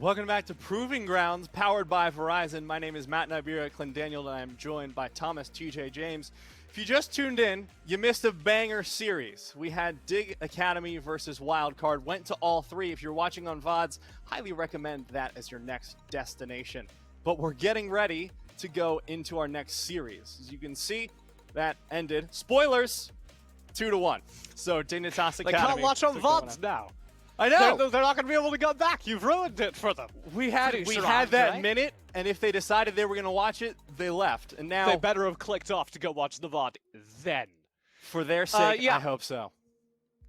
Welcome back to Proving Grounds, powered by Verizon. My name is Matt Nibiru, Clint Daniel, and I'm joined by Thomas TJ James. If you just tuned in, you missed a banger series. We had Dig Academy versus Wildcard, went to all three. If you're watching on VODs, highly recommend that as your next destination. But we're getting ready to go into our next series. As you can see, that ended, spoilers, 2-1. So Dignitas Academy. They can't watch on VODs now. I know. They're not going to be able to go back. You've ruined it for them. We had that minute, and if they decided they were going to watch it, they left. And now they better have clicked off to go watch the VOD then. For their sake, yeah. I hope so.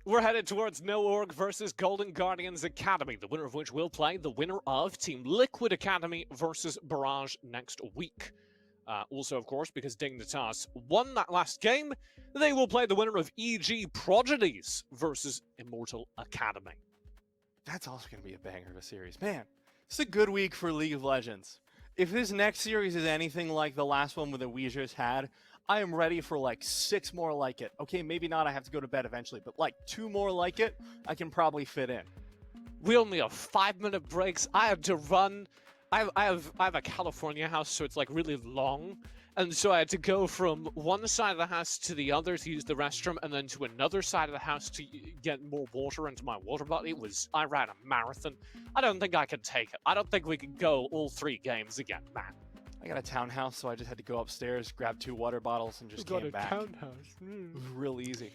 We're headed towards No.org versus Golden Guardians Academy, the winner of which will play the winner of Team Liquid Academy versus Barrage next week. Also, of course, because Dignitas won that last game, they will play the winner of EG Prodigies versus Immortal Academy. That's also going to be a banger of a series. Man, it's a good week for League of Legends. If this next series is anything like the last one that we just had, I am ready for like 6 more like it. Okay, maybe not, I have to go to bed eventually, but like 2 more like it, I can probably fit in. We only have 5-minute breaks. I have to run. I have a California house, so it's like really long. And so I had to go from one side of the house to the other to use the restroom, and then to another side of the house to get more water into my water bottle. I ran a marathon. I don't think I could take it. I don't think we could go all 3 games again, man. I got a townhouse, so I just had to go upstairs, grab 2 water bottles, and just came back. Townhouse. It was real easy.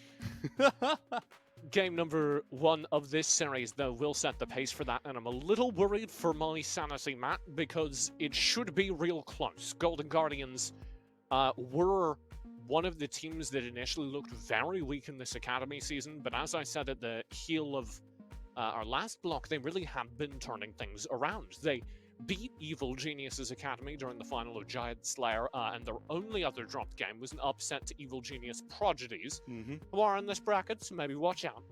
Game number 1 of this series, though, will set the pace for that, and I'm a little worried for my sanity, Matt, because it should be real close. Golden Guardians were one of the teams that initially looked very weak in this Academy season, but as I said at the heel of our last block, they really have been turning things around. They beat Evil Genius's Academy during the final of Giant Slayer, and their only other dropped game was an upset to Evil Genius Prodigies, who are in this bracket, so maybe watch out.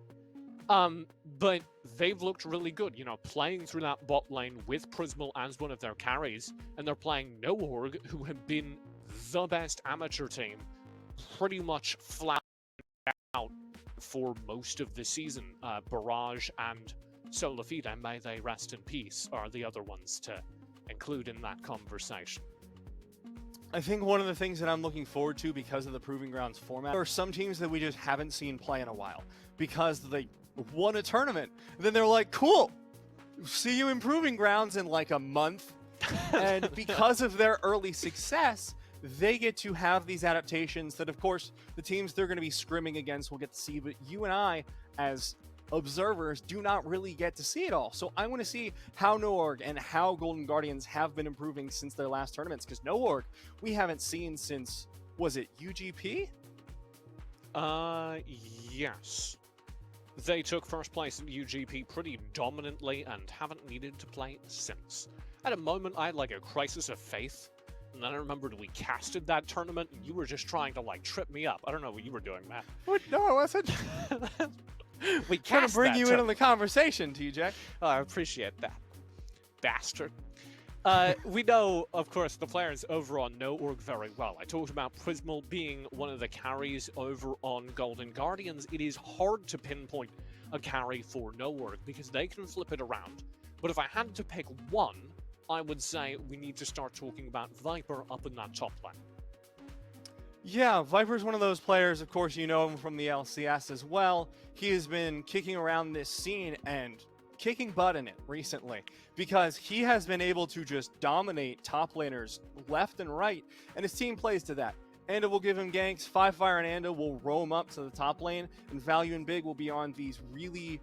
But they've looked really good, you know, playing through that bot lane with Prismal as one of their carries, and they're playing No.org, who have been the best amateur team pretty much flat out for most of the season. Barrage and Solafide, may they rest in peace, are the other ones to include in that conversation. I think one of the things that I'm looking forward to because of the Proving Grounds format are some teams that we just haven't seen play in a while because they won a tournament. And then they're like, cool, see you in Proving Grounds in like a month. And because of their early success, they get to have these adaptations that, of course, the teams they're going to be scrimming against will get to see, but you and I, as observers, do not really get to see it all. So I want to see how No.org and how Golden Guardians have been improving since their last tournaments, because No.org we haven't seen since, was it UGP? Yes. They took first place in UGP pretty dominantly and haven't needed to play since. At a moment, I had like a crisis of faith. And then I remembered we casted that tournament, and you were just trying to, like, trip me up. I don't know what you were doing, Matt. What? No, I wasn't. We trying to bring you in on the conversation, TJ. Oh, I appreciate that. Bastard. We know, of course, the players over on No.org very well. I talked about Prismal being one of the carries over on Golden Guardians. It is hard to pinpoint a carry for No.org because they can flip it around. But if I had to pick one, I would say we need to start talking about Viper up in that top lane. Yeah, Viper's one of those players, of course, you know him from the LCS as well. He has been kicking around this scene and kicking butt in it recently because he has been able to just dominate top laners left and right, and his team plays to that. Anda will give him ganks, 5Fire and Anda will roam up to the top lane, and Value and Big will be on these really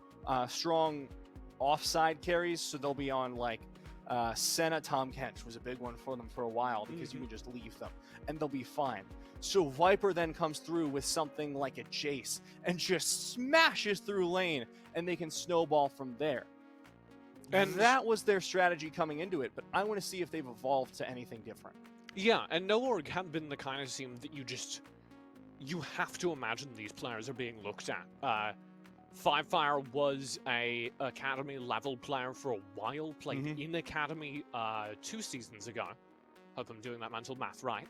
strong offside carries, so they'll be on like Senna Tom Kench was a big one for them for a while because you can just leave them and they'll be fine. So Viper then comes through with something like a Jace and just smashes through lane, and they can snowball from there. And that was their strategy coming into it, but I want to see if they've evolved to anything different. Yeah, and No.org have been the kind of team that you have to imagine these players are being looked at. 5Fire was a Academy level player for a while, played in Academy 2 seasons ago. Hope I'm doing that mental math right.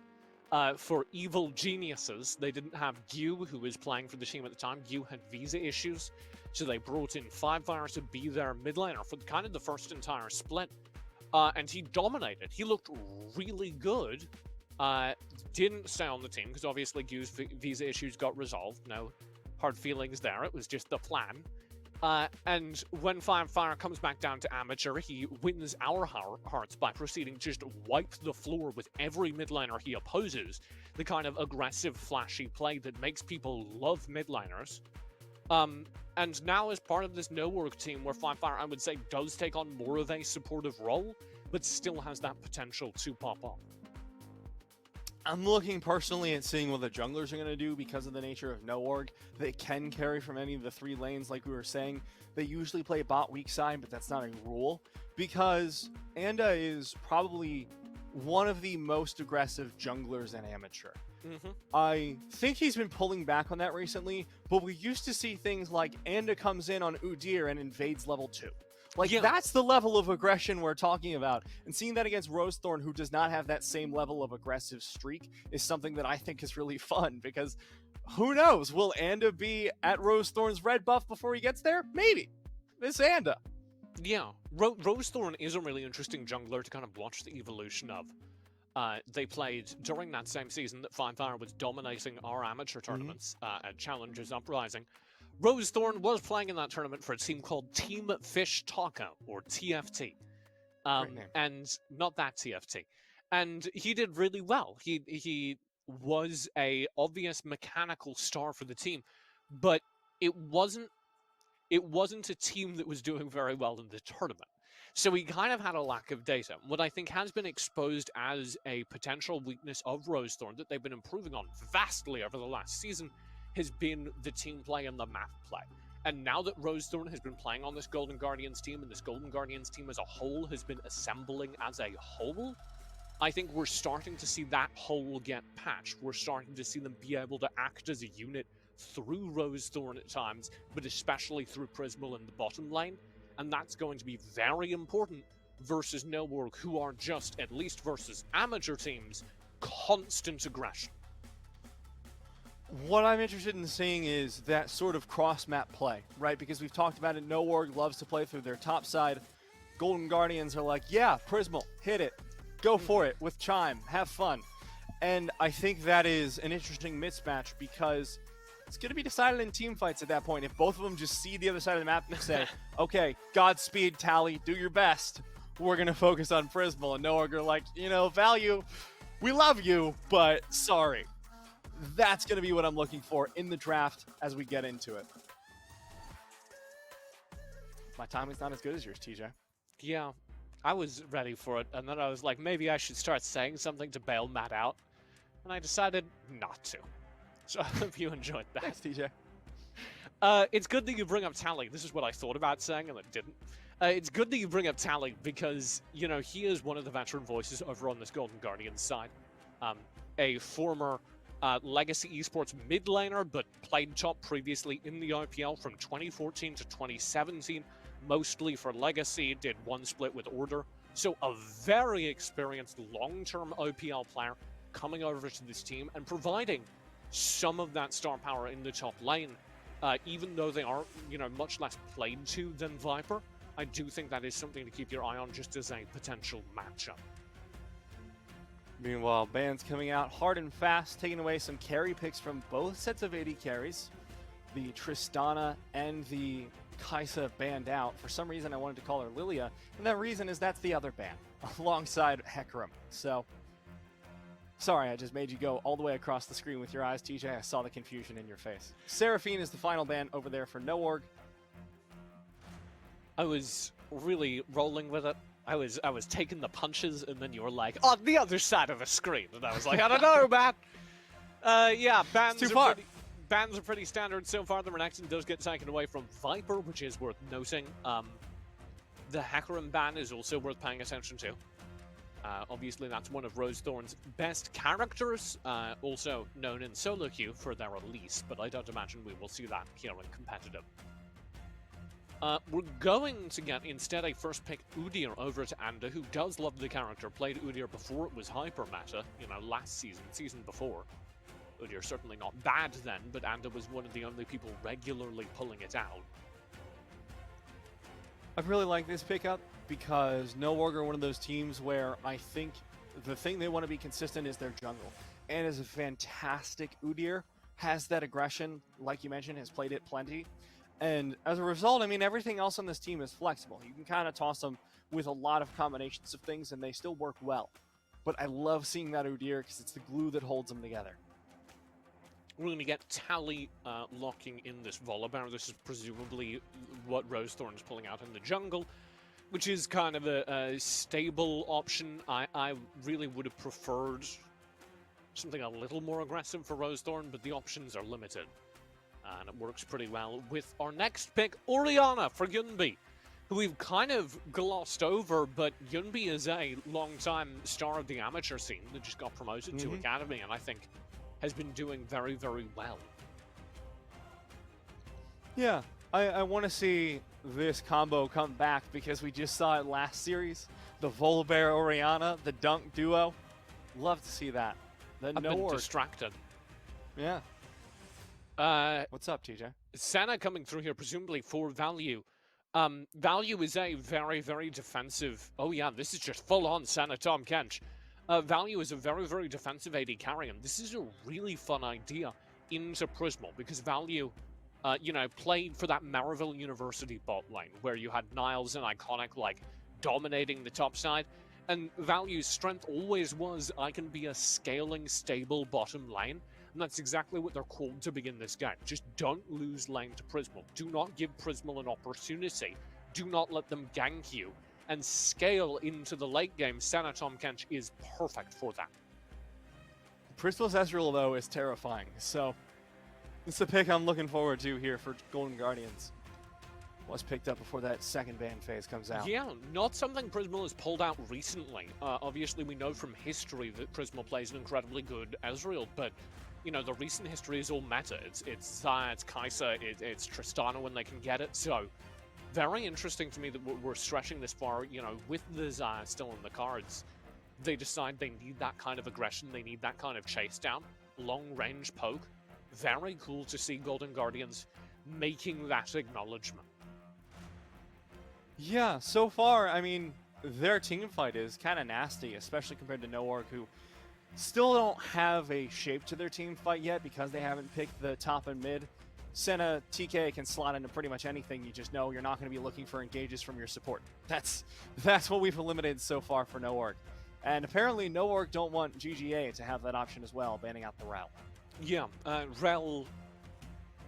For Evil Geniuses, they didn't have Gyu, who was playing for the team at the time. Gyu had visa issues, So they brought in Firefire to be their mid laner for kind of the first entire split. And he dominated. He looked really good. Didn't stay on the team because obviously Gu's visa issues got resolved. No hard feelings there. It was just the plan. And when Firefire comes back down to amateur, he wins our hearts by proceeding to just wipe the floor with every mid laner he opposes. The kind of aggressive, flashy play that makes people love mid laners. And now as part of this no-work team where Firefire, I would say, does take on more of a supportive role, but still has that potential to pop off. I'm looking personally at seeing what the junglers are going to do because of the nature of no org. They can carry from any of the 3 lanes, like we were saying. They usually play bot weak side, but that's not a rule because Anda is probably one of the most aggressive junglers in amateur. I think he's been pulling back on that recently, but we used to see things like Anda comes in on Udyr and invades level 2. Like, that's the level of aggression we're talking about. And seeing that against Rosethorn, who does not have that same level of aggressive streak, is something that I think is really fun, because who knows? Will Anda be at Rosethorn's red buff before he gets there? Maybe. It's Anda. Yeah, Rosethorn is a really interesting jungler to kind of watch the evolution of. They played during that same season that Firefire was dominating our amateur tournaments at Challengers Uprising. Rosethorn was playing in that tournament for a team called Team Fish Taco, or TFT. And not that TFT. And he did really well. He was a obvious mechanical star for the team, but it wasn't a team that was doing very well in the tournament. So he kind of had a lack of data. What I think has been exposed as a potential weakness of Rosethorn that they've been improving on vastly over the last season has been the team play and the map play. And now that Rosethorn has been playing on this Golden Guardians team, and this Golden Guardians team as a whole has been assembling as a whole, I think we're starting to see that whole get patched. We're starting to see them be able to act as a unit through Rosethorn at times, but especially through Prismal in the bottom lane. And that's going to be very important versus Noworg, who are just, at least versus amateur teams, constant aggression. What I'm interested in seeing is that sort of cross-map play, right? Because we've talked about it, Noworg loves to play through their top side. Golden Guardians are like, yeah, Prismal, hit it. Go for it with Chime, have fun. And I think that is an interesting mismatch because it's going to be decided in team fights at that point. If both of them just see the other side of the map and say, okay, Godspeed, Tally, do your best. We're going to focus on Prismal. And Noorg are like, you know, Value, we love you, but sorry. That's going to be what I'm looking for in the draft as we get into it. My timing's not as good as yours, TJ. Yeah, I was ready for it. And then I was like, maybe I should start saying something to bail Matt out. And I decided not to. So I hope you enjoyed that. Thanks, TJ. It's good that you bring up Tally. This is what I thought about saying, and it didn't. It's good that you bring up Tally because, you know, he is one of the veteran voices over on this Golden Guardians side. A former Legacy Esports mid laner, but played top previously in the IPL from 2014 to 2017, mostly for Legacy, did one split with Order. So a very experienced long-term OPL player coming over to this team and providing some of that star power in the top lane, even though they are, you know, much less played to than Viper. I do think that is something to keep your eye on just as a potential matchup. Meanwhile, Ban's coming out hard and fast, taking away some carry picks from both sets of AD carries. The Tristana and the Kaisa banned out. For some reason, I wanted to call her Lilia, and that reason is that's the other ban, alongside Hecarim. So, sorry, I just made you go all the way across the screen with your eyes, TJ. I saw the confusion in your face. Seraphine is the final ban over there for Noorg. I was really rolling with it. I was taking the punches, and then you were like, on the other side of the screen. And I was like, I don't know, man. Yeah, bans are pretty standard so far. The Renekton does get taken away from Viper, which is worth noting. The Hecarim ban is also worth paying attention to. Obviously, that's one of Rosethorn's best characters, also known in solo queue for their release, but I don't imagine we will see that here in competitive. We're going to get instead a first pick Udyr over to Anda, who does love the character, played Udyr before it was hyper meta, you know, last season before. Udyr certainly not bad then, but Anda was one of the only people regularly pulling it out. I really like this pickup because No Org are one of those teams where I think the thing they want to be consistent is their jungle. And is a fantastic Udyr, has that aggression, like you mentioned, has played it plenty. And as a result, I mean, everything else on this team is flexible. You can kind of toss them with a lot of combinations of things and they still work well. But I love seeing that Udyr because it's the glue that holds them together. We're going to get Tally locking in this Volibear. This is presumably what Rosethorn's pulling out in the jungle, which is kind of a stable option. I really would have preferred something a little more aggressive for Rosethorn, but the options are limited. And it works pretty well with our next pick, Orianna for Yunbi, who we've kind of glossed over, but Yunbi is a long-time star of the amateur scene that just got promoted to Academy, and I think has been doing very, very well. Yeah, I want to see this combo come back because we just saw it last series. The Volibear Orianna, the dunk duo. Love to see that. I've been distracted. Yeah. What's up, TJ? Senna coming through here, presumably for Value. Value is a very, very defensive... Oh yeah, this is just full-on Senna Tom Kench. Value is a very, very defensive AD carry, and this is a really fun idea into Prismal, because Value, you know, played for that Maryville University bot lane, where you had Niles and Iconic, like, dominating the top side, and Value's strength always was, I can be a scaling, stable bottom lane, and that's exactly what they're called to begin this game. Just don't lose lane to Prismal. Do not give Prismal an opportunity. Do not let them gank you. And scale into the late game. Senna Tom Kench is perfect for that. Prismal's Ezreal, though, is terrifying. So, it's the pick I'm looking forward to here for Golden Guardians. Was picked up before that second ban phase comes out. Yeah, not something Prismal has pulled out recently. Obviously, we know from history that Prismal plays an incredibly good Ezreal, but, you know, the recent history is all meta. It's Xayah, it's Kai'Sa, it's Tristana when they can get it, so... Very interesting to me that we're stretching this far, you know, with the Xayah still in the cards. They decide they need that kind of aggression, they need that kind of chase down, long-range poke. Very cool to see Golden Guardians making that acknowledgement. Yeah, so far, I mean, their team fight is kind of nasty, especially compared to No Org, who still don't have a shape to their team fight yet because they haven't picked the top and mid. Senna, TK can slot into pretty much anything. You just know you're not going to be looking for engages from your support. That's what we've eliminated so far for No Org. And apparently No Org don't want GGA to have that option as well, banning out the Rel. Yeah, Rel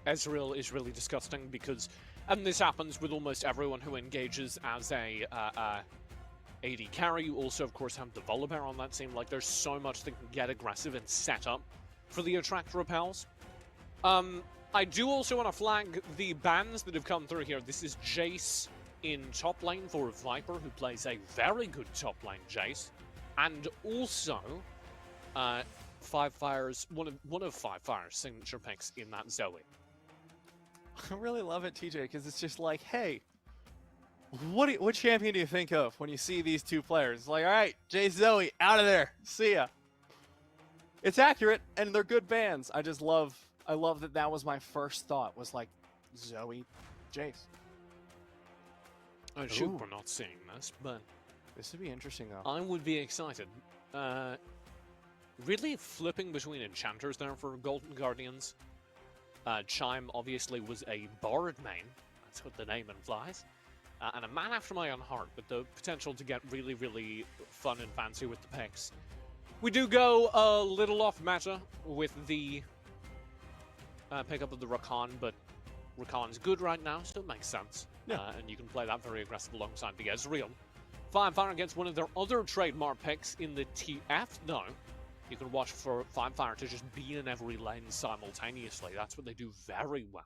Ezreal is really disgusting because, and this happens with almost everyone who engages as a AD carry. You also, of course, have the Volibear on that team. Like, there's so much that can get aggressive and set up for the attract repels. I do also want to flag the bans that have come through here. This is Jace in top lane for Viper, who plays a very good top lane Jace. And also, Five Fire's, one of Five Fire's signature picks in that Zoe. I really love it, TJ, because it's just like, hey, what champion do you think of when you see these two players? It's like, all right, Jace, Zoe, out of there. See ya. It's accurate, and they're good bans. I love that was my first thought, was like, Zoe, Jace. Oh, shoot, we're not seeing this, but... This would be interesting, though. I would be excited. Really flipping between enchanters there for Golden Guardians. Chime, obviously, was a Bard main. That's what the name implies. And a man after my own heart, with the potential to get really, really fun and fancy with the picks. We do go a little off meta with the... pickup of the Rakan, but Rakan's good right now, so it makes sense. Yeah. And you can play that very aggressive alongside the Ezreal. Five Fire against one of their other trademark picks in the TF, though. You can watch for Five Fire to just be in every lane simultaneously. That's what they do very well.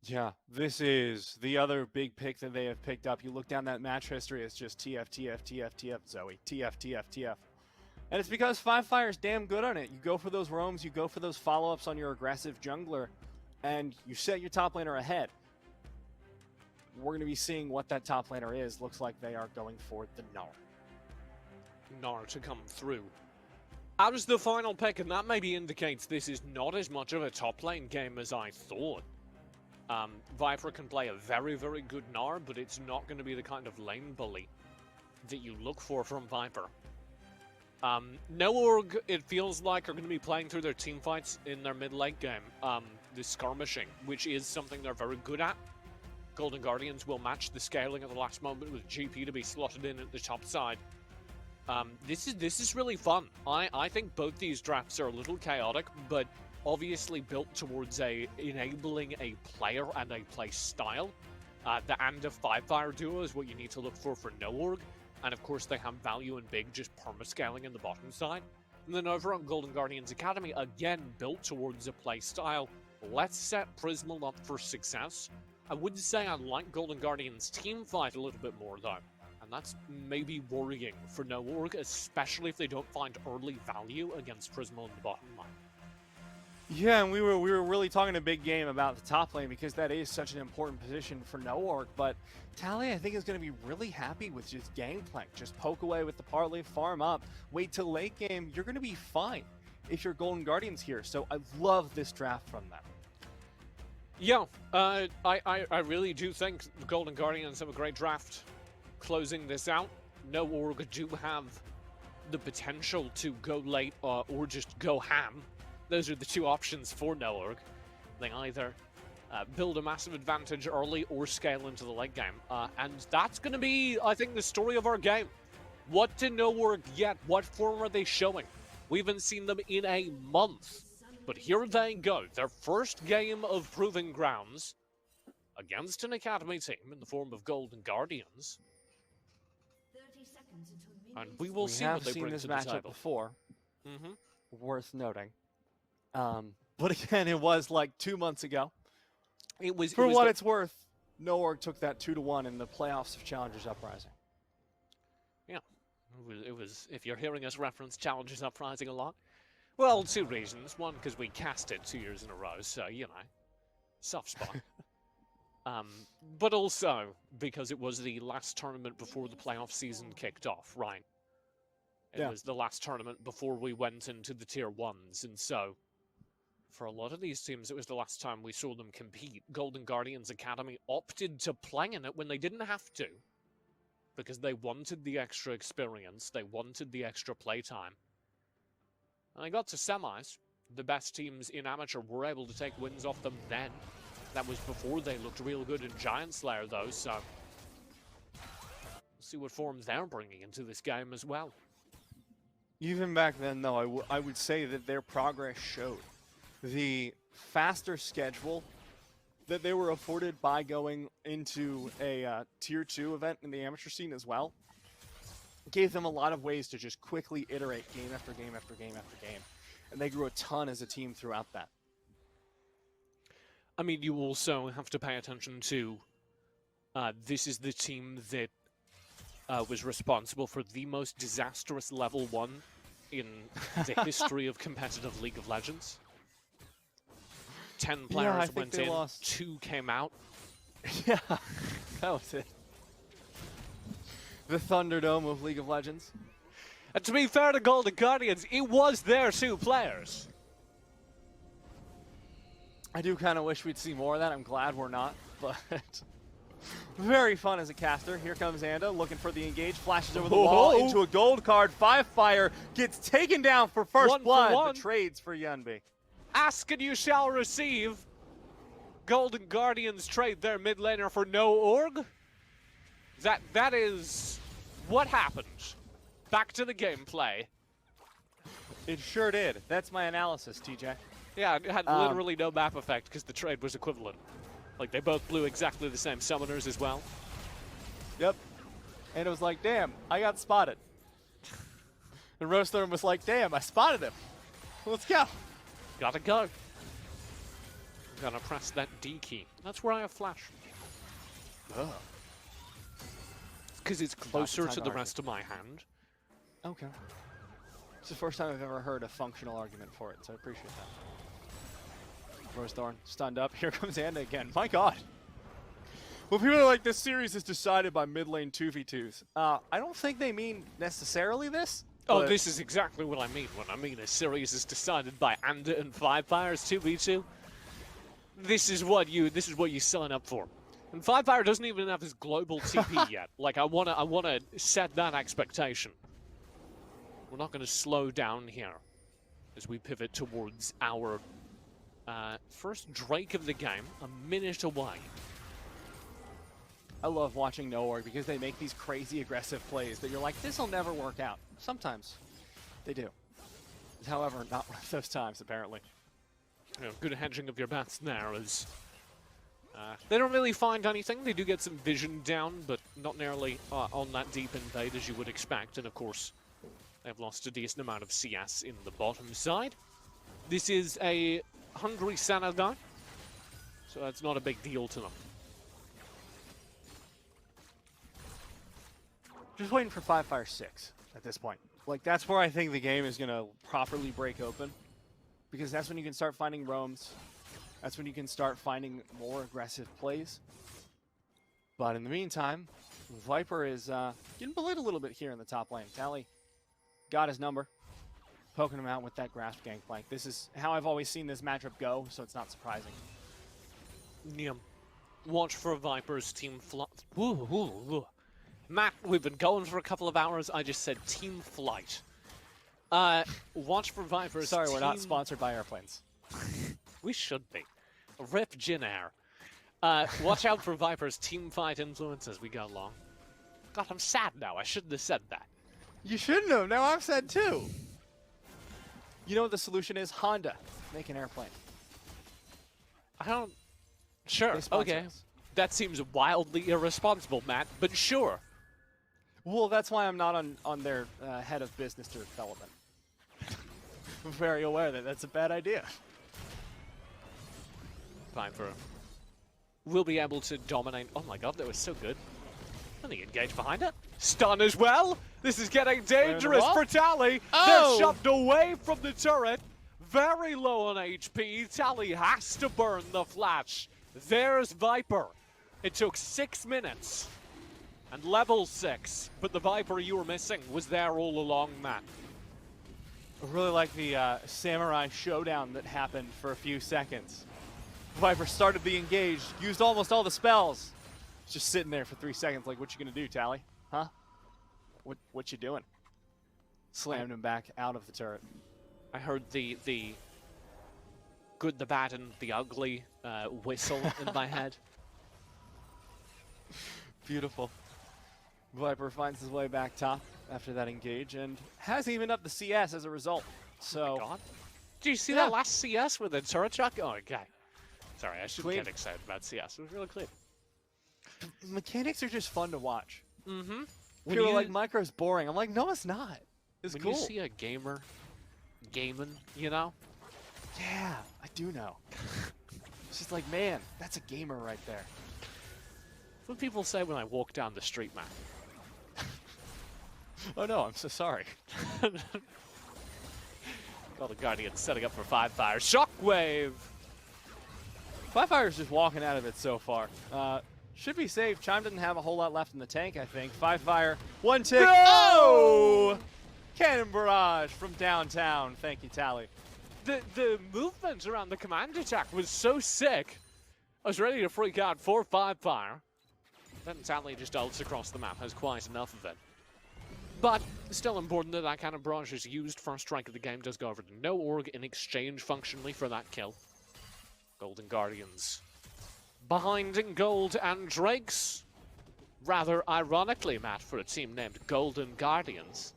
Yeah, this is the other big pick that they have picked up. You look down that match history, it's just TF, TF, TF, TF, Zoe, TF, TF, TF. And it's because Five Fire's damn good on it. You go for those roams, you go for those follow-ups on your aggressive jungler, and you set your top laner ahead. We're going to be seeing what that top laner is. Looks like they are going for the Gnar. Gnar to come through. As the final pick, and that maybe indicates this is not as much of a top lane game as I thought. Viper can play a very, very good Gnar, but it's not going to be the kind of lane bully that you look for from Viper. No Org, it feels like, are going to be playing through their team fights in their mid-late game. The skirmishing, which is something they're very good at. Golden Guardians will match the scaling at the last moment with GP to be slotted in at the top side. This is really fun. I think both these drafts are a little chaotic, but obviously built towards enabling a player and a play style. The Anda 5-fire duo is what you need to look for no Org. And of course, they have value in big, just perma-scaling in the bottom side. And then over on Golden Guardians Academy, again, built towards a play style. Let's set Prismal up for success. I would say I like Golden Guardians team fight a little bit more, though. And that's maybe worrying for no Org, especially if they don't find early value against Prismal in the bottom line. Yeah, and we were really talking a big game about the top lane because that is such an important position for no Org. But Tally, I think, is going to be really happy with just gangplank. Just poke away with the parley, farm up, wait till late game. You're going to be fine if you're Golden Guardians here. So I love this draft from them. Yeah, I really do think the Golden Guardians have a great draft closing this out. No Org do have the potential to go late or just go ham. Those are the two options for no Org. They either build a massive advantage early or scale into the late game. And that's going to be, I think, the story of our game. What did no Org get? What form are they showing? We haven't seen them in a month. But here they go. Their first game of Proving Grounds against an Academy team in the form of Golden Guardians. And we will see what they bring to the table. We have seen this matchup before. Mm-hmm. Worth noting. But again, it was like 2 months ago. For what it's worth, no Org took that 2-1 in the playoffs of Challengers Uprising. Yeah, it was. If you're hearing us reference Challengers Uprising a lot, well, 2 reasons. One, because we cast it 2 years in a row, so you know, soft spot. But also because it was the last tournament before the playoff season kicked off, right? It was the last tournament before we went into the tier 1s, and so for a lot of these teams, it was the last time we saw them compete. Golden Guardians Academy opted to play in it when they didn't have to, because they wanted the extra experience, they wanted the extra playtime. And they got to semis. The best teams in Amateur were able to take wins off them then. That was before they looked real good in Giant Slayer, though, so we'll see what forms they're bringing into this game as well. Even back then, though, I would say that their progress showed. The faster schedule that they were afforded by going into a Tier 2 event in the amateur scene as well gave them a lot of ways to just quickly iterate game after game after game after game. And they grew a ton as a team throughout that. I mean, you also have to pay attention to this is the team that was responsible for the most disastrous level 1 in the history of competitive League of Legends. 10 players went in, lost. 2 came out. Yeah, that was it. The Thunderdome of League of Legends. And to be fair to Golden Guardians, it was their 2 players. I do kind of wish we'd see more of that. I'm glad we're not, but very fun as a caster. Here comes Anda looking for the engage, flashes over the wall into a gold card. 5-fire gets taken down for first blood, but trades for Yunbi. Ask and you shall receive. Golden Guardians trade their mid laner for no Org. That is what happened. Back to the gameplay. It sure did. That's my analysis, TJ. Yeah, it had literally no map effect because the trade was equivalent. Like, they both blew exactly the same summoners as well. Yep. And it was like, damn, I got spotted. And Roasthorn was like, damn, I spotted him. Let's go. Gotta go. Gotta press that D key. That's where I have flash. Ugh. Because it's closer to the rest of my hand. Okay. It's the first time I've ever heard a functional argument for it, so I appreciate that. Roasthorn stunned up. Here comes Anda again. My god. Well, people are like, this series is decided by mid lane 2v2s. I don't think they mean necessarily this. Oh, this is exactly what I mean when I mean a series is decided by Anda and 5-fires 2v2. This is what you sign up for. And Firefire doesn't even have his global TP yet. Like I wanna set that expectation. We're not gonna slow down here as we pivot towards our first Drake of the game, a minute away. I love watching Nowhere because they make these crazy aggressive plays that you're like, this'll never work out. Sometimes they do. However, not one of those times, apparently. You know, good hedging of your bets there as they don't really find anything. They do get some vision down, but not nearly on that deep invade as you would expect. And of course, they've lost a decent amount of CS in the bottom side. This is a hungry center guy, so that's not a big deal to them. Just waiting for Fire 6 at this point. Like, that's where I think the game is going to properly break open. Because that's when you can start finding roams. That's when you can start finding more aggressive plays. But in the meantime, Viper is getting bullied a little bit here in the top lane. Tally got his number, poking him out with that grasp gangplank. This is how I've always seen this matchup go, so it's not surprising. Yeah. Watch for Viper's team flight. Matt, we've been going for a couple of hours. I just said team flight. Watch for Viper's Sorry, team... we're not sponsored by airplanes. We should be. Rip Jin Air. Watch out for Viper's team fight influence as we go along. God, I'm sad now. I shouldn't have said that. You shouldn't have. Now I'm sad too. You know what the solution is? Honda. Make an airplane. I don't... Sure, They sponsor okay. us. That seems wildly irresponsible, Matt, but sure. Well, that's why I'm not on their head of business development. I'm very aware that that's a bad idea. Viper will be able to dominate. Oh my god, that was so good. And he engaged behind it. Stun as well. This is getting dangerous for Tally. Oh! They're shoved away from the turret. Very low on HP. Tally has to burn the flash. There's Viper. It took 6 minutes. And level 6. But the Viper you were missing was there all along, Matt. I really like the samurai showdown that happened for a few seconds. Viper started the engage, used almost all the spells. Just sitting there for 3 seconds like, what you gonna do, Tally? Huh? What you doing? Slammed him back out of the turret. I heard the good, the bad, and the ugly whistle in my head. Beautiful. Viper finds his way back top after that engage and has evened up the CS as a result. So, Oh my god. Did you see Yeah. that last CS with the turret chuck? Oh, okay. Sorry, I shouldn't Clean. get excited about CS. It was really clean. mechanics are just fun to watch. Mm-hmm. People are like, Micro's boring. I'm like, no, it's not. It's when cool. you see a gamer gaming, you know? Yeah, I do know. It's just like, man, that's a gamer right there. What people say when I walk down the street, man. Oh no, I'm so sorry. Got the Guardian setting up for Fire. Shockwave! Fire's just walking out of it so far. Should be safe. Chime doesn't have a whole lot left in the tank, I think. Fire, one tick. No! Oh! Cannon barrage from downtown. Thank you, Tally. The movement around the command attack was so sick. I was ready to freak out for Fire. Then Tally just ults across the map, has quite enough of it. But still important that that kind of barrage is used. First strike of the game does go over to no org in exchange functionally for that kill. Golden Guardians behind in gold and Drakes. Rather ironically, Matt, for a team named Golden Guardians.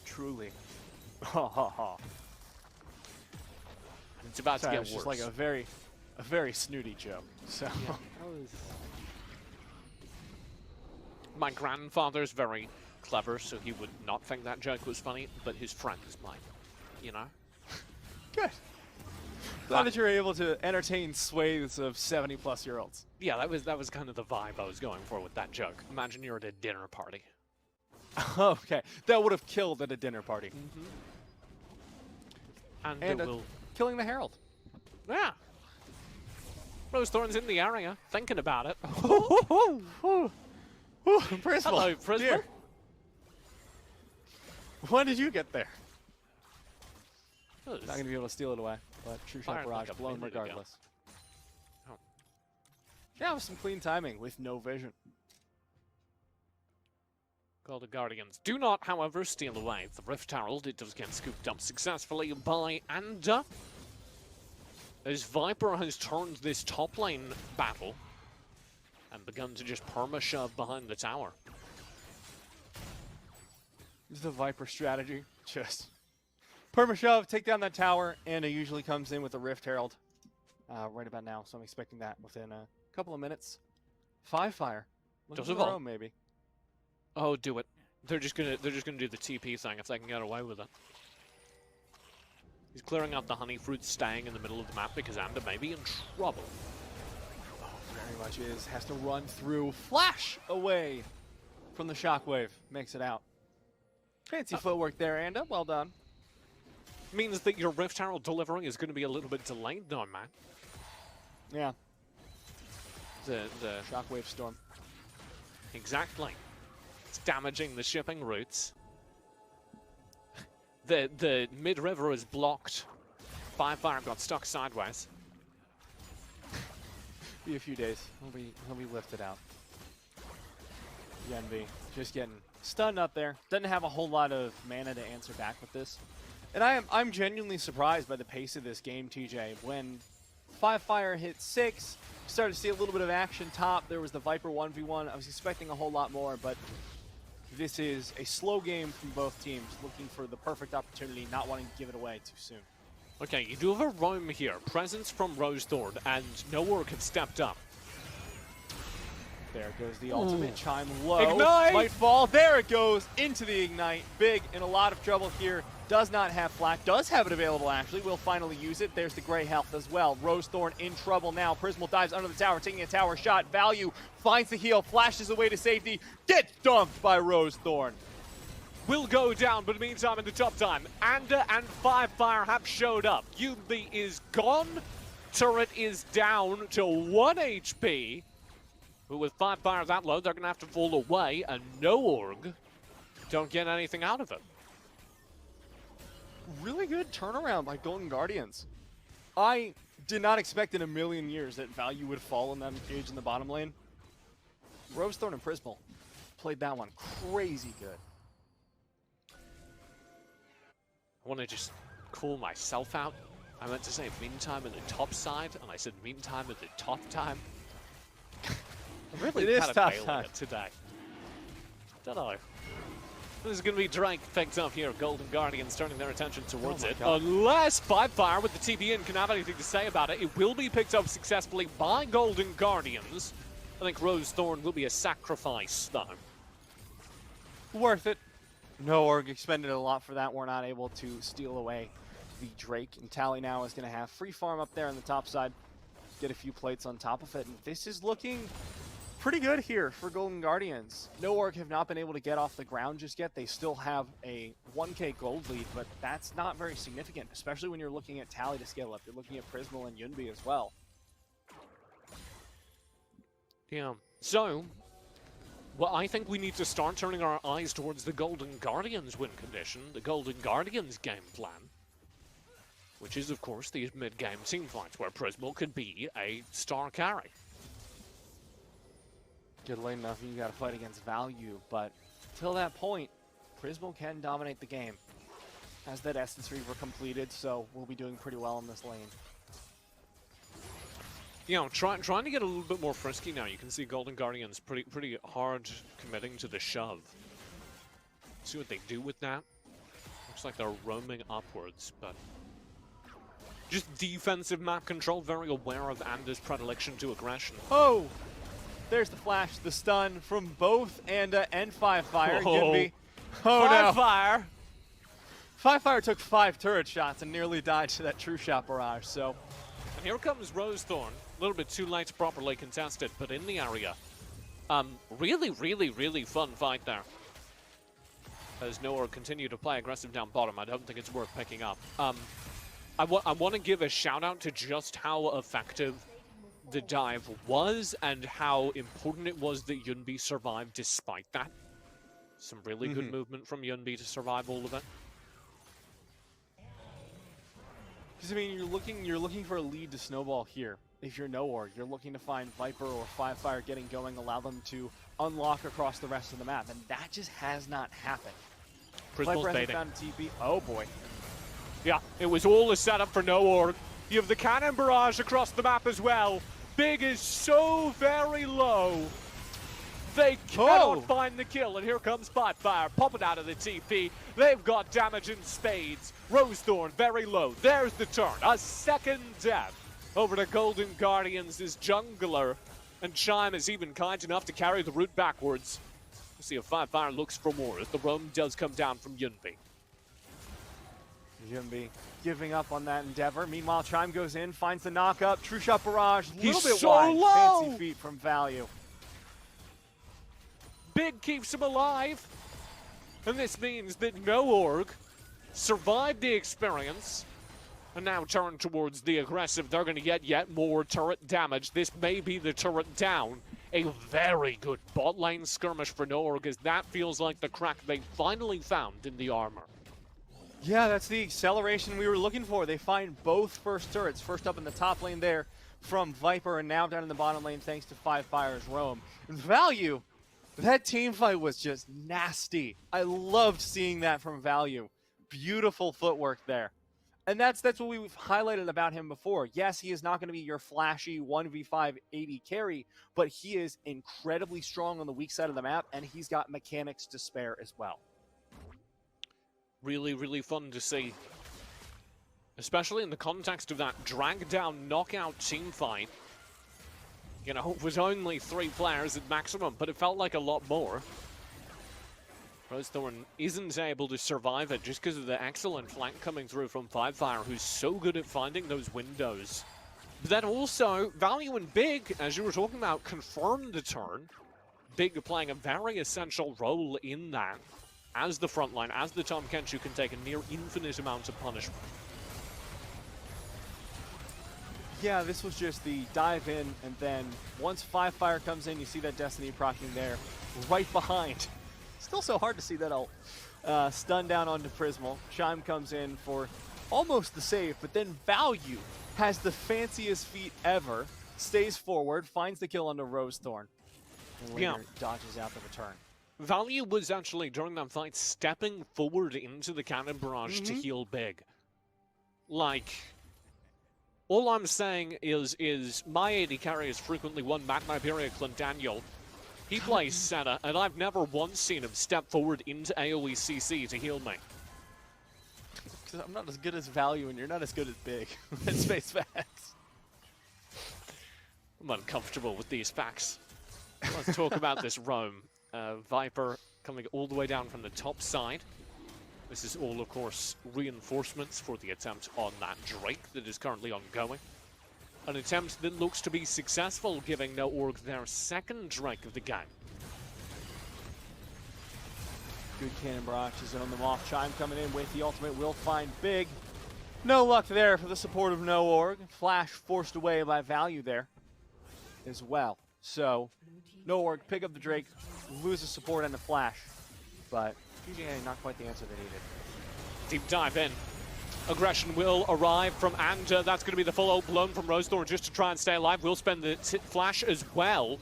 Truly. Ha ha ha. It's about to get It's worse. just like a very snooty joke. So Yeah, my grandfather's very clever, so he would not think that joke was funny, but his friends might, you know? good. Glad that you're able to entertain swathes of 70-plus-year-olds. Yeah, that was kind of the vibe I was going for with that joke. Imagine you're at a dinner party. Okay, that would have killed at a dinner party. And, And it will... killing the Herald. Yeah. Rose Thorn's in the area, thinking about it. Principal. Hello, Principal. Dear. When did you get there? That was Not going to be able to steal it away. But True Fired Shot like Barrage a blown minute ago. regardless. Oh. Yeah, with some clean timing, with no vision. Golden Guardians do not, however, steal away the Rift Herald. It does get scooped up successfully by Anda, as Viper has turned this top lane battle and begun to just perma-shove behind the tower. This is the Viper strategy. Just perma-shove, take down that tower, and it usually comes in with a Rift Herald right about now. So I'm expecting that within a couple of minutes. 5 fire. Does Looking it for their all? own, maybe. Oh, do it. They're just gonna do the TP thing if they can get away with it. He's clearing out the honey fruit, staying in the middle of the map because Anda may be in trouble. Oh, very much is. Has to run through. Flash away from the shockwave. Makes it out. Fancy footwork there, Anda. Well done. Means that your Rift Herald delivery is going to be a little bit delayed though, man. Yeah. The Shockwave storm. Exactly. It's damaging the shipping routes. The mid-river is blocked. Fire got stuck sideways. Be a few days. He'll be lifted out. Yenby just getting stunned up there. Doesn't have a whole lot of mana to answer back with this. And I'm genuinely surprised by the pace of this game, TJ. When 5 fire hit 6, started to see a little bit of action top. There was the Viper 1v1. I was expecting a whole lot more, but this is a slow game from both teams, looking for the perfect opportunity, not wanting to give it away too soon. Okay, you do have a roam here. Presence from Rosethorn, and no work have stepped up. There goes the ultimate. Chime low. Ignite! Might fall. There it goes into the Ignite. Big in a lot of trouble here. Does not have flat. Does have it available, actually. Will finally use it. There's the gray health as well. Rosethorn in trouble now. Prismal dives under the tower, taking a tower shot. Value finds the heal. Flashes away to safety. Gets dunked by Rosethorn. Will go down, but meantime in the top time, Anda and 5 fire have showed up. Yunbi is gone. Turret is down to 1 HP. But with 5 fire that low, they're going to have to fall away, and no org don't get anything out of it. Really good turnaround by Golden Guardians. I did not expect in a million years that value would fall in that engage in the bottom lane. Rosethorn and Prismal played that one crazy good. I want to just call myself out. I meant to say meantime in the top side, and I said meantime at the top time. I'm really It is kind of top failing time. it today. Don't know. This is going to be Drake picked up here. Golden Guardians turning their attention towards it. God. Unless 5 fire with the TP in can have anything to say about it. It will be picked up successfully by Golden Guardians. I think Rosethorn will be a sacrifice, though. Worth it. No org expended a lot for that. We're not able to steal away the Drake. And Tally now is going to have free farm up there on the top side. Get a few plates on top of it. And this is looking pretty good here for Golden Guardians. No org have not been able to get off the ground just yet. They still have a 1k gold lead, but that's not very significant, especially when you're looking at Tally to scale up. You're looking at Prismal and Yunbi as well. Yeah. So, well, I think we need to start turning our eyes towards the Golden Guardians win condition, the Golden Guardians game plan, which is, of course, these mid-game teamfights where Prismal could be a star carry. Good lane enough, you got to fight against value, but till that point, Prismal can dominate the game. Has that Essence Reaver completed, so we'll be doing pretty well in this lane. You know, trying to get a little bit more frisky now. You can see Golden Guardians pretty hard committing to the shove. See what they do with that. Looks like they're roaming upwards, but just defensive map control, very aware of Anda's predilection to aggression. Oh! There's the flash, the stun from both Anda and 5 fire. Yunbi. Oh no! 5 fire! 5 fire took 5 turret shots and nearly died to that True Shot barrage, so. And here comes Rosethorn. A little bit too late to properly contest it, but in the area. Really fun fight there. As Noah continue to play aggressive down bottom, I don't think it's worth picking up. I want to give a shout out to just how effective the dive was and how important it was that Yunbi survived despite that. Some really good movement from Yunbi to survive all of it. Because I mean, you're looking for a lead to snowball here. If you're NoOrg, you're looking to find Viper or Fire getting going, allow them to unlock across the rest of the map, and that just has not happened. Prismal's Viper hasn't baiting. found a TP. Oh boy. Yeah, it was all a setup for NoOrg. You have the cannon barrage across the map as well. Big is so very low. They cannot find the kill, and here comes Fire popping out of the TP. They've got damage in spades. Rosethorn very low. There's the turn. A second death over to Golden Guardians' jungler. And Chime is even kind enough to carry the route backwards. We'll see if Fire looks for more as the roam does come down from Yunbi. Yunbi giving up on that endeavor. Meanwhile, Chime goes in, finds the knock-up. True Shot Barrage, a little bit so wide. low. Fancy feet from Value. Big keeps him alive. And this means that NoOrg survived the experience and now turn towards the aggressive. They're going to get yet more turret damage. This may be the turret down. A very good bot lane skirmish for NoOrg, as that feels like the crack they finally found in the armor. Yeah, that's the acceleration we were looking for. They find both first turrets. First up in the top lane there from Viper, and now down in the bottom lane thanks to Fire's roam. And Value, that team fight was just nasty. I loved seeing that from Value. Beautiful footwork there. And that's what we've highlighted about him before. Yes, he is not going to be your flashy 1v5 AD carry, but he is incredibly strong on the weak side of the map, and he's got mechanics to spare as well. Really, really fun to see. Especially in the context of that drag-down knockout team fight. You know, it was only 3 players at maximum, but it felt like a lot more. Rosethorn isn't able to survive it just because of the excellent flank coming through from Fire, who's so good at finding those windows. But then also, Value and Big, as you were talking about, confirmed the turn. Big playing a very essential role in that. As the frontline, as the Tahm Kench, who can take a near infinite amount of punishment. Yeah, this was just the dive in, and then once Fire comes in, you see that Destiny proccing there, right behind. Still so hard to see that ult. Stun down onto Prismal. Chime comes in for almost the save, but then Value has the fanciest feat ever, stays forward, finds the kill onto Rosethorn, and later dodges out the return. Value was actually, during that fight, stepping forward into the cannon barrage to heal Big. Like, all I'm saying is my AD carry is frequently one Matt Iberia Clendaniel. He plays Senna, and I've never once seen him step forward into AoE CC to heal me. Because I'm not as good as Value, and you're not as good as Big. Let's face facts. I'm uncomfortable with these facts. Let's talk about this roam. Viper coming all the way down from the top side. This is all, of course, reinforcements for the attempt on that Drake that is currently ongoing. An attempt that looks to be successful, giving NoOrg their second Drake of the game. Good cannon barrage to zone them off. Chime coming in with the ultimate will find Big. No luck there for the support of NoOrg. Flash forced away by Value there as well. So NoOrg pick up the Drake, lose the support and the flash. But PGA not quite the answer they needed. Deep dive in. Aggression will arrive from Anda. That's going to be the full ult blown from Rosethorn just to try and stay alive. We'll spend the flash as well.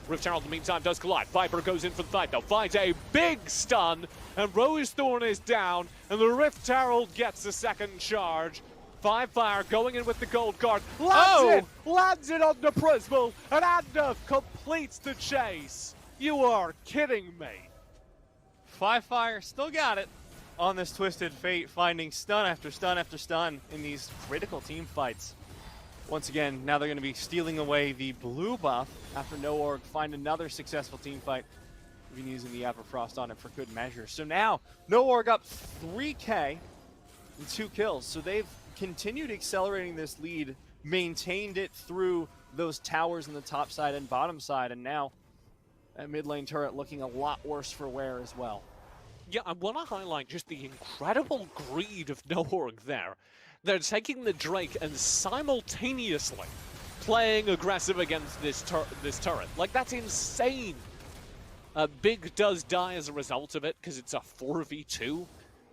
Rift Herald, in the meantime, does collide. Viper goes in for the fight, though. Finds a big stun, and Rosethorn is down, and the Rift Herald gets the second charge. Fire going in with the gold card. Lands it on the Prismal, and Anda completes the chase. You are kidding me. Fire still got it on this Twisted Fate, finding stun after stun after stun in these critical team fights. Once again, now they're going to be stealing away the blue buff after NoOrg find another successful team fight. We've been using the Everfrost on it for good measure. So now, NoOrg up 3K and 2 kills. So they've continued accelerating this lead, maintained it through those towers on the top side and bottom side, and now that mid lane turret looking a lot worse for wear as well. Yeah, I want to highlight just the incredible greed of NoOrg there. They're taking the Drake and simultaneously playing aggressive against this turret. Like, that's insane. Big does die as a result of it, because it's a 4v2,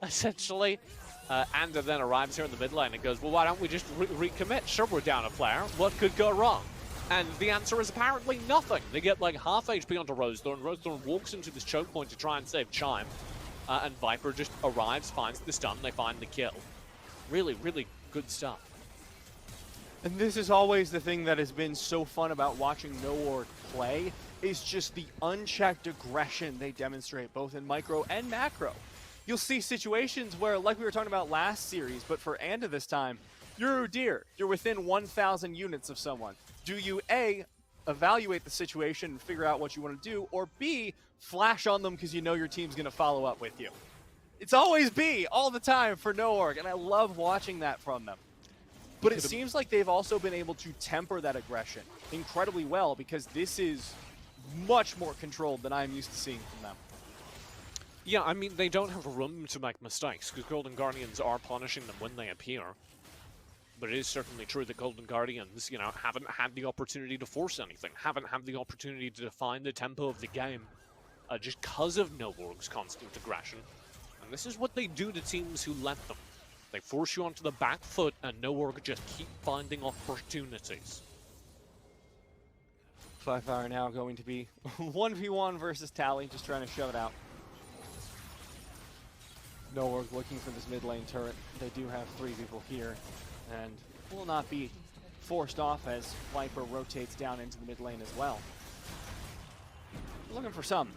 essentially. and then arrives here in the mid lane and goes, well, why don't we just recommit? Sure, we're down a player. What could go wrong? And the answer is apparently nothing. They get like half HP onto Rosethorn. Rosethorn walks into this choke point to try and save Chime. And Viper just arrives, finds the stun, they find the kill. Really, really good stuff. And this is always the thing that has been so fun about watching NoOrg play, is just the unchecked aggression they demonstrate, both in micro and macro. You'll see situations where, like we were talking about last series, but for Anda this time, you're Udyr. You're within 1,000 units of someone. Do you A, evaluate the situation and figure out what you want to do, or B, flash on them because you know your team's going to follow up with you? It's always B, all the time for NoOrg, and I love watching that from them. But it seems like they've also been able to temper that aggression incredibly well, because this is much more controlled than I'm used to seeing from them. Yeah, I mean, they don't have room to make mistakes, because Golden Guardians are punishing them when they appear. But it is certainly true that Golden Guardians, you know, haven't had the opportunity to force anything, haven't had the opportunity to define the tempo of the game, just because of NoOrg's constant aggression. And this is what they do to teams who let them. They force you onto the back foot, and NoOrg just keep finding opportunities. Firefire now going to be 1v1 versus Tally, just trying to shove it out. NoOrg looking for this mid lane turret. They do have 3 people here, and will not be forced off as Viper rotates down into the mid lane as well. Looking for some.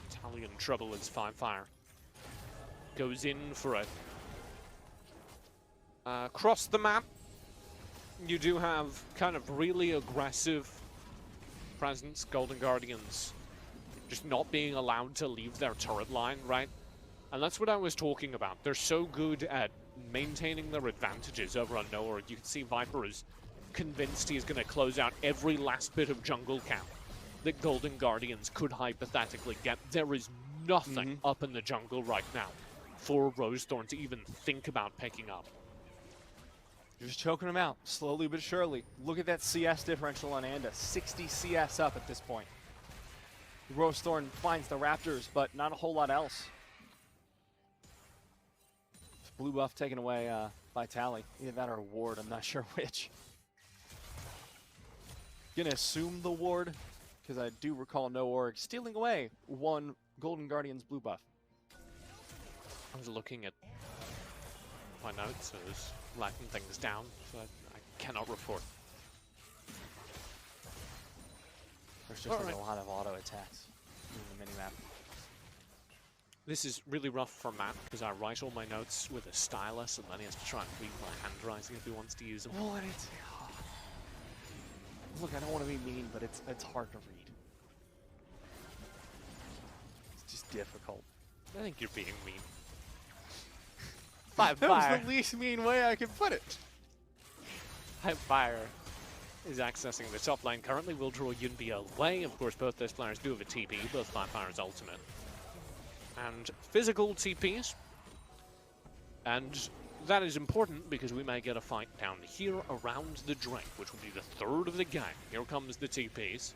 Tally in trouble as Firefire goes in for it. Across the map, you do have kind of really aggressive presence. Golden Guardians just not being allowed to leave their turret line, right? And that's what I was talking about. They're so good at maintaining their advantages over on NoOrg. You can see Viper is convinced he's going to close out every last bit of jungle camp that Golden Guardians could hypothetically get. There is nothing up in the jungle right now for Rosethorn to even think about picking up. You're just choking him out, slowly but surely. Look at that CS differential on Anda, 60 CS up at this point. Rosethorn finds the Raptors, but not a whole lot else. Blue buff taken away by Tally. Either that or ward, I'm not sure which. Gonna assume the ward, because I do recall NoOrg stealing away 1 Golden Guardian's blue buff. I was looking at my notes, I was writing things down, so I cannot report. There's just like a lot of auto attacks in the minimap. This is really rough for Matt, because I write all my notes with a stylus, and then he has to try and read my handwriting if he wants to use them. Well, and it's... Look, I don't want to be mean, but it's hard to read. It's just difficult. I think you're being mean. That was the least mean way I could put it. Fire is accessing the top lane. Currently will draw Yunbi away. Of course, both those players do have a TP, both Fire's ultimate. And physical TPs. And that is important because we may get a fight down here around the Drake, which will be the 3rd of the game. Here comes the TPs.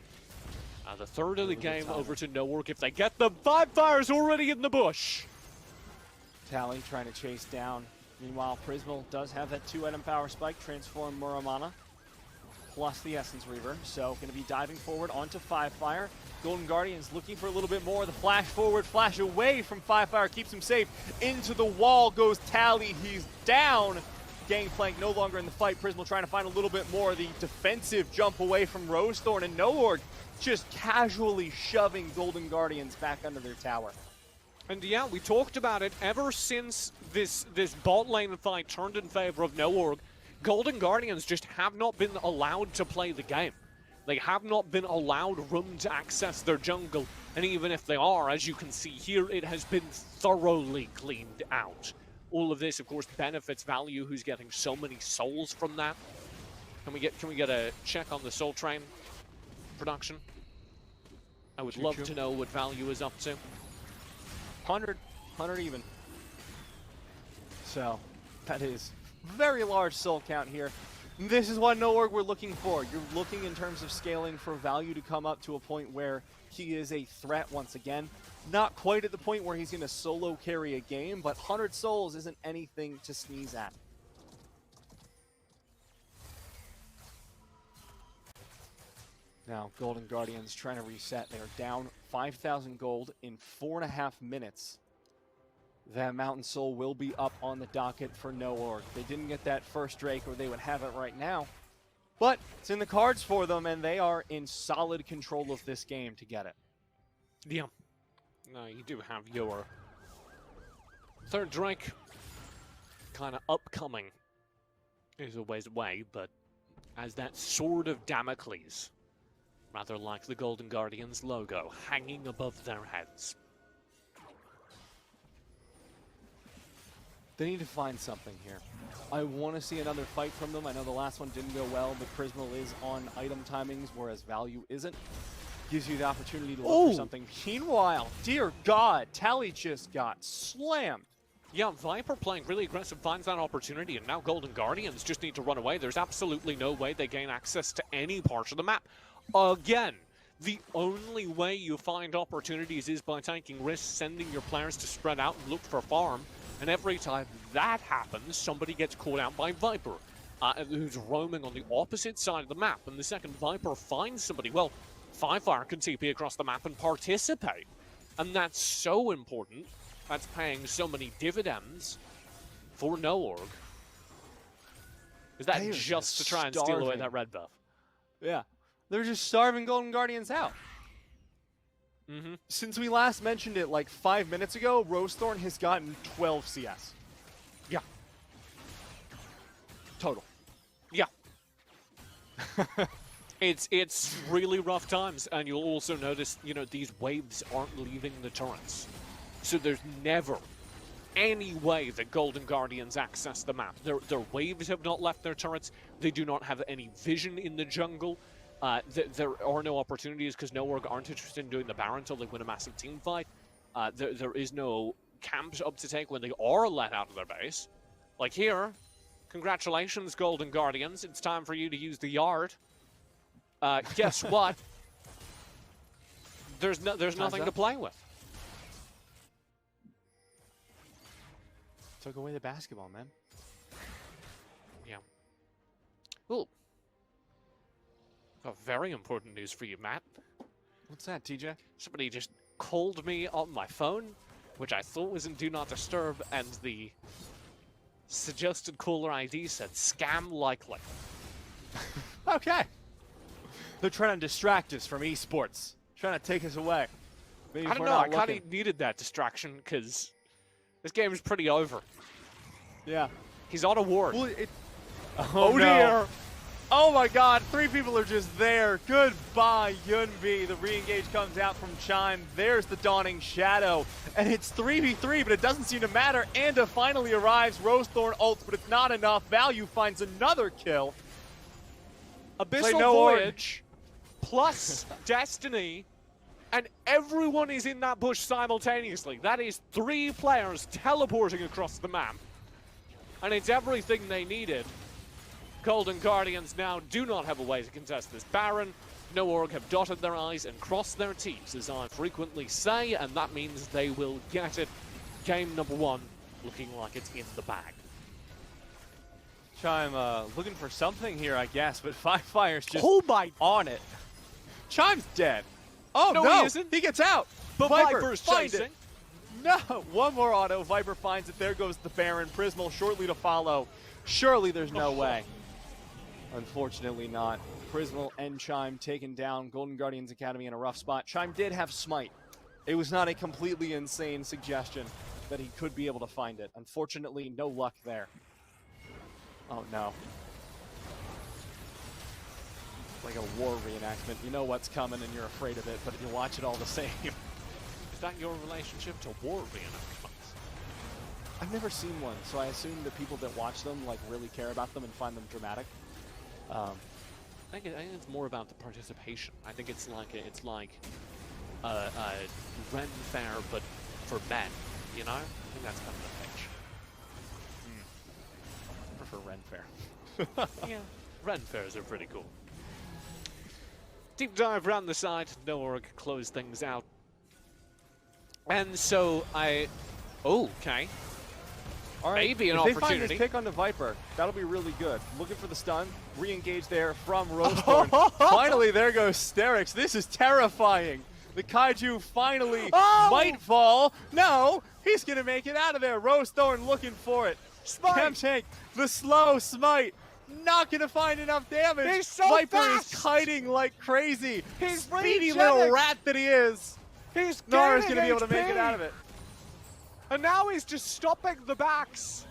The 3rd of the game over to NoOrg. If they get them, Fire's already in the bush. Tally trying to chase down. Meanwhile, Prismal does have that 2-item power spike, transform Muramana, plus the Essence Reaver. So going to be diving forward onto Fire. Golden Guardians looking for a little bit more. The flash forward, flash away from Fire keeps him safe. Into the wall goes Tally. He's down. Gangplank no longer in the fight. Prismal trying to find a little bit more. The defensive jump away from Rosethorn, and NoOrg just casually shoving Golden Guardians back under their tower. And yeah, we talked about it ever since this bot lane fight turned in favor of NoOrg. Golden Guardians just have not been allowed to play the game. They have not been allowed room to access their jungle. And even if they are, as you can see here, it has been thoroughly cleaned out. All of this, of course, benefits Value, who's getting so many souls from that. Can we get a check on the Soul Train production? I would love to know what Value is up to. 100 even. So that is very large soul count here. This is what No Org we're looking for. You're looking in terms of scaling for value to come up to a point where he is a threat once again. Not quite at the point where he's going to solo carry a game, but 100 souls isn't anything to sneeze at. Now, Golden Guardians trying to reset. They are down 5,000 gold in 4.5 minutes. That Mountain Soul will be up on the docket for No Org. They didn't get that first Drake, or they would have it right now. But it's in the cards for them, and they are in solid control of this game to get it. Yeah. No, you do have your third Drake kind of upcoming. Is a ways away, but as that sword of Damocles, rather like the Golden Guardians logo, hanging above their heads. They need to find something here. I want to see another fight from them. I know the last one didn't go well, but Prismal is on item timings, whereas Value isn't. Gives you the opportunity to look for something. Meanwhile, dear God, Tally just got slammed. Yeah, Viper playing really aggressive finds that opportunity, and now Golden Guardians just need to run away. There's absolutely no way they gain access to any part of the map. Again, the only way you find opportunities is by taking risks, sending your players to spread out and look for farm. And every time that happens, somebody gets caught out by Viper, who's roaming on the opposite side of the map. And the second Viper finds somebody, well, Firefire can TP across the map and participate. And that's so important. That's paying so many dividends for No Org. Is that just to try and steal away that red buff? Yeah. They're just starving Golden Guardians out. Since we last mentioned it like 5 minutes ago, Rosethorn has gotten 12 CS. Yeah. Total. Yeah. It's really rough times, and you'll also notice, you know, these waves aren't leaving the turrets. So there's never any way that Golden Guardians access the map. Their waves have not left their turrets. They do not have any vision in the jungle. There are no opportunities because No Org aren't interested in doing the Baron until they win a massive team fight. There is no camps up to take when they are let out of their base. Like here, congratulations, Golden Guardians. It's time for you to use the yard. Guess what? There's nothing to play with. Took away the basketball, man. Yeah. Ooh. Got very important news for you, Matt. What's that, TJ? Somebody just called me on my phone, which I thought was in Do Not Disturb, and the suggested caller ID said scam likely. Okay. They're trying to distract us from esports. Trying to take us away. Maybe I don't know, I kind of needed that distraction because this game is pretty over. Yeah. He's on a ward. Well, Oh dear. Oh my God, 3 people are just there. Goodbye, Yunbi. The re-engage comes out from Chime. There's the Dawning Shadow. And it's 3v3, but it doesn't seem to matter. Anda finally arrives. Rosethorn ults, but it's not enough. Value finds another kill. Abyssal Voyage plus Destiny, and everyone is in that bush simultaneously. That is 3 players teleporting across the map. And it's everything they needed. Golden Guardians now do not have a way to contest this Baron. No Org have dotted their I's and crossed their T's, as I frequently say, and that means they will get it. Game number 1 looking like it's in the bag. Chime looking for something here, I guess, but Firefire's just on it. Chime's dead. Oh, no, he isn't. He gets out. But Viper's chasing. No, one more auto. Viper finds it. There goes the Baron. Prismal shortly to follow. Surely there's no way. Unfortunately not. Prismal and Chime taken down. Golden Guardians Academy in a rough spot. Chime did have Smite. It was not a completely insane suggestion that he could be able to find it. Unfortunately, no luck there. Oh no. Like a war reenactment. You know what's coming and you're afraid of it, but you watch it all the same. Is that your relationship to war reenactments? I've never seen one, so I assume the people that watch them like really care about them and find them dramatic. I think it's more about the participation. I think it's like Ren Fair, but for men. You know, I think that's kind of the pitch. I prefer Ren Fair. Yeah. Ren fairs are pretty cool. Deep dive around the side, no org, close things out. And so okay. All right. Maybe an if opportunity. They find this pick on the Viper, that'll be really good. Looking for the stun, re-engage there from Rosethorn. Finally, there goes Sterix. This is terrifying. The Kaiju finally might fall. No, he's gonna make it out of there. Rosethorn looking for it. Chemtank, the slow smite. Not gonna find enough damage. He's so Viper fast. is kiting like crazy. He's Speedy ragenic. little rat that he is. He's Nara's gaining gonna be able to make it HP. out of it. And now he's just stopping the backs.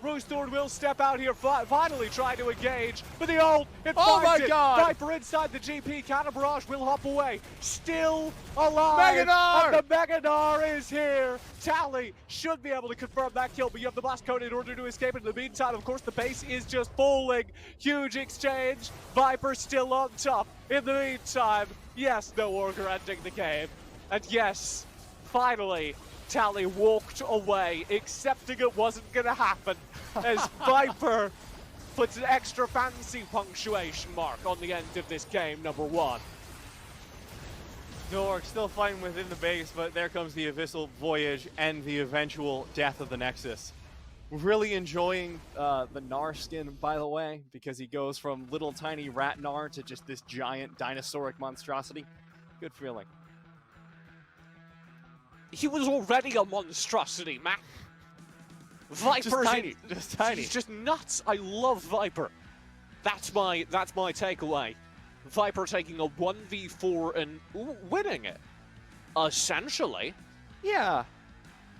Rosethorn will step out here, finally try to engage, but the ult, it Oh finds my it. God. Viper inside the GP, Cannon Barrage will hop away, still alive. Meganar! And the Meganar is here. Tally should be able to confirm that kill, but you have the blast code in order to escape. In the meantime, of course, the base is just falling. Huge exchange. Viper still on top. In the meantime, yes, no Orger ending the game. And yes, finally, Tally walked away, accepting it wasn't gonna happen, as Viper puts an extra fancy punctuation mark on the end of this game, number 1. Nork still fighting within the base, but there comes the Abyssal Voyage and the eventual death of the Nexus. Really enjoying the Gnar skin, by the way, because he goes from little tiny rat Gnar to just this giant dinosauric monstrosity. Good feeling. He was already a monstrosity, Matt. Viper's just tiny. He's just nuts. I love Viper. That's my takeaway. Viper taking a 1v4 and winning it. Essentially. Yeah.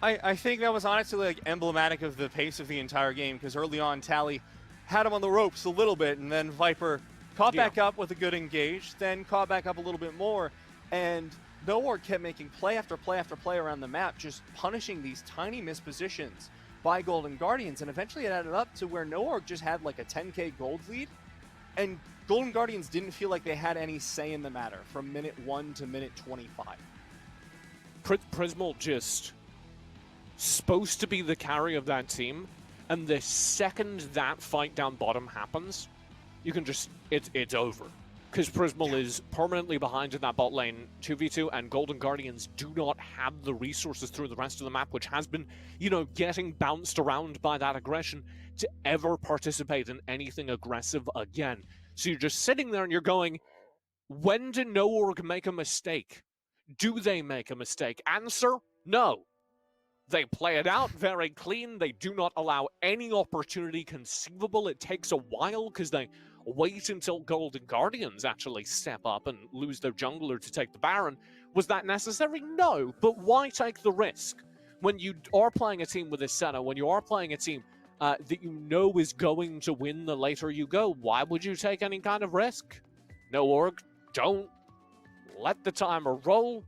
I think that was honestly like emblematic of the pace of the entire game, because early on Tally had him on the ropes a little bit, and then Viper caught back up with a good engage, then caught back up a little bit more, and Noor kept making play after play after play around the map, just punishing these tiny mispositions by Golden Guardians, and eventually it added up to where Noor just had like a 10k gold lead, and Golden Guardians didn't feel like they had any say in the matter from minute 1 to minute 25. Prismal just supposed to be the carry of that team, and the second that fight down bottom happens, you can just, it's over. Because Prismal is permanently behind in that bot lane 2v2, and Golden Guardians do not have the resources through the rest of the map, which has been, you know, getting bounced around by that aggression, to ever participate in anything aggressive again. So you're just sitting there and you're going, when did Noorg make a mistake? Do they make a mistake? Answer, no. They play it out very clean. They do not allow any opportunity conceivable. It takes a while because they wait until Golden Guardians actually step up and lose their jungler to take the Baron. Was that necessary? No, but why take the risk? When you are playing a team with a Senna, when you are playing a team that you know is going to win the later you go, why would you take any kind of risk? No org, don't. Let the timer roll.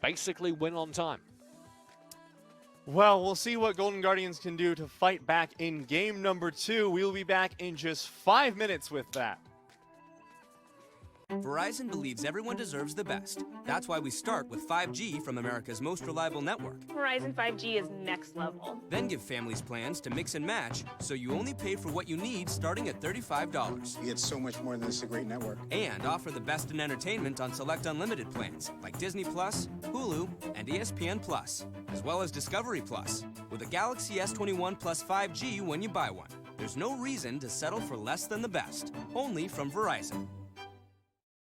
Basically win on time. Well, we'll see what Golden Guardians can do to fight back in game number 2. We'll be back in just 5 minutes with that. Verizon believes everyone deserves the best. That's why we start with 5G from America's most reliable network. Verizon 5G is next level. Then give families plans to mix and match, so you only pay for what you need starting at $35. You get so much more than this, a great network. And offer the best in entertainment on select unlimited plans, like Disney+, Hulu, and ESPN+, as well as Discovery+, with a Galaxy S21 Plus 5G when you buy one. There's no reason to settle for less than the best, only from Verizon.